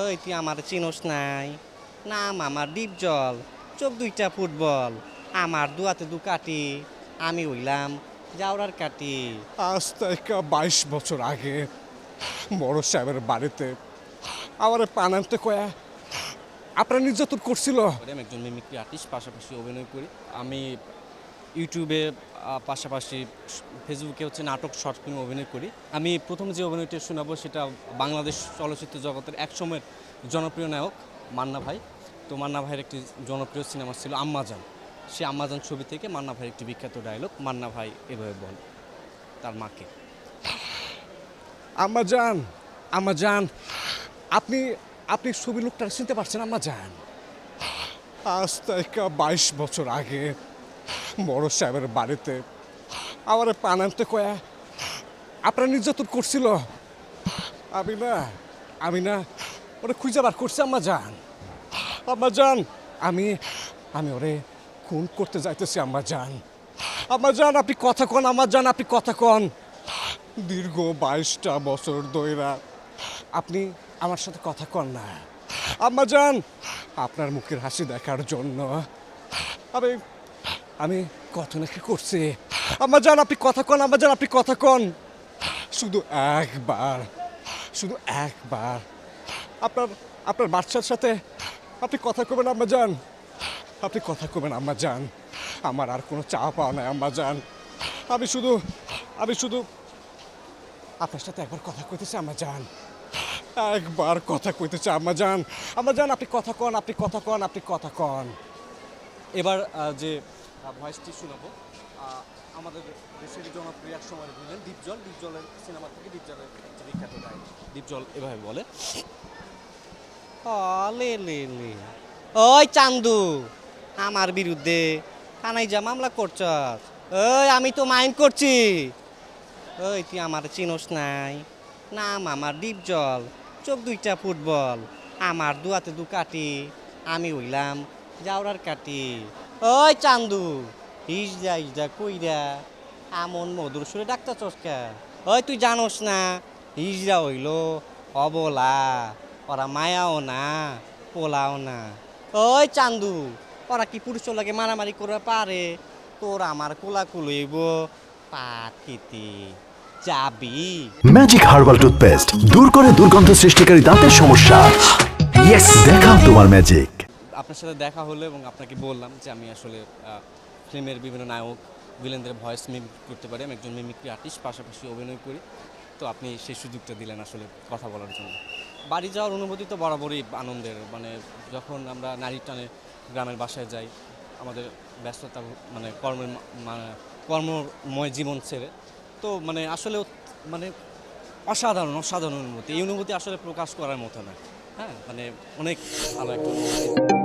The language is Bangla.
ওই তুই আমার চিনোস নাই, নাম আমার ডিপজল, চোখ দুইটা ফুটবল, আমার দুয়াতে দু কাটি, আমি হইলাম জাউরার কাটি। আজ থেকে 22 বছর আগে বড় সাহেবের বাড়িতে আমার পান আনতে কয়া আপনার নির্যাতন করছিল। আমি একজন মিমিক্রি আর্টিস্ট, পাশাপাশি অভিনয় করি। আমি ইউটিউবে পাশাপাশি ফেসবুকে নাটক শর্ট ফিল্ম অভিনয় করি। আমি প্রথম যে অভিনয়টি শোনাবো সেটা বাংলাদেশ চলচ্চিত্র জগতের একসময়ের জনপ্রিয় নায়ক মান্না ভাই। তো মান্না ভাইয়ের একটি জনপ্রিয় সিনেমা ছিল আম্মাজান। সে আম্মাজান ছবি থেকে মান্না ভাইয়ের একটি বিখ্যাত ডায়লগ, মান্না ভাই এভাবে বল তার মাকে। আম্মা যান, আম্মা যান, আপনি আপনি ছবি লোকটা চিনতে পারছেন আম্মা যান? আজ থেকে 22 বছর আগে বড় সাহেবের বাড়িতে আমার পান আনতে কয়া আপনার নির্যাতন করছিল। আমি না ওরে খুঁজে বার করছি আম্মা যান। আম্মা যান, আমি আমি ওরে খুন করতে যাইতেছি আম্মা যান। আম্মা যান আপনি কথা কন, আম্মা যান আপনি কথা কন। দীর্ঘ 22টা বছর ধইরা আপনি আমার সাথে কথা কন না আম্মা যান। আপনার মুখের হাসি দেখার জন্য আমি আমি কত নাকি করছি। আম্মা যান আপনি কথা কন, আম্মা যান আপনি কথা কন। শুধু একবার, শুধু একবার আপনার আপনার বাচ্চার সাথে আপনি কথা কবেন আম্মা যান। আপনি কথা কবেন আম্মা যান। আমার আর কোনো চাওয়া পাওয়া নাই আম্মা যান। আমি শুধু আপনার সাথে একবার কথা কইতেছি আম্মা যান। একবার কথা কইতেছে আম্মা যান। আম্মা যান আপনি কথা কন, আপনি কথা কন, আপনি কথা কন। এবার যে ভয়েসটি শোনাবো আমাদের দেশের জনপ্রিয় এক সময় বললেন দীপজল। দীপজলের সিনেমা থেকে দীপজলের যে বিখ্যাত গায়ক দীপজল এভাবে বলে, লে লে লে ওই চান্দু, আমার বিরুদ্ধে থানায় যা মামলা করছস। ওই আমি তো মাইন্ড করছি। ওই তুই আমার চিনোস নাই, নাম আমার ডিপজল, চোখ দুইটা ফুটবল, আমার দুয়াতে দু কাটি, আমি হইলাম জাউরার কাটি। ওই চান্দু, ইসদা কইরা আমন মধুর সুরে ডাক্তার চসকা। ওই তুই জানোস না ইসরা হইল অবলা, ওরা মায়াও না পোলাও না। ওই চান্দু, ওরা কি পুরুষের লাগে মারামারি করে পারে? তোর আমার কোলাকুল হইব পাকিতি যাবি। ম্যাজিক হার্বাল টুথপেস্ট দূর করে দুর্গন্ধ সৃষ্টিকারী দাঁতের সমস্যা। ইয়েস, দেখাও তোমার ম্যাজিক। আপনার সাথে দেখা হলো এবং আপনাকে বললাম যে আমি আসলে ফিল্মের বিভিন্ন নায়ক ভিলেনদের ভয়েস মিমিক্রি করতে পারি। আমি একজন মিমিক্রি আর্টিস্ট, পাশাপাশি অভিনয় করি। তো আপনি সেই সুযোগটা দিলেন আসলে কথা বলার জন্য। বাড়ি যাওয়ার অনুভূতি তো বরাবরই আনন্দের। যখন আমরা নারীর টানে গ্রামের বাসায় যাই, আমাদের ব্যস্ততা কর্মময় জীবন ছেড়ে, তো আসলে অসাধারণ অসাধারণ অনুভূতি। এই অনুভূতি আসলে প্রকাশ করার মতো না। হ্যাঁ, অনেক ভালো একটা অনুভূতি।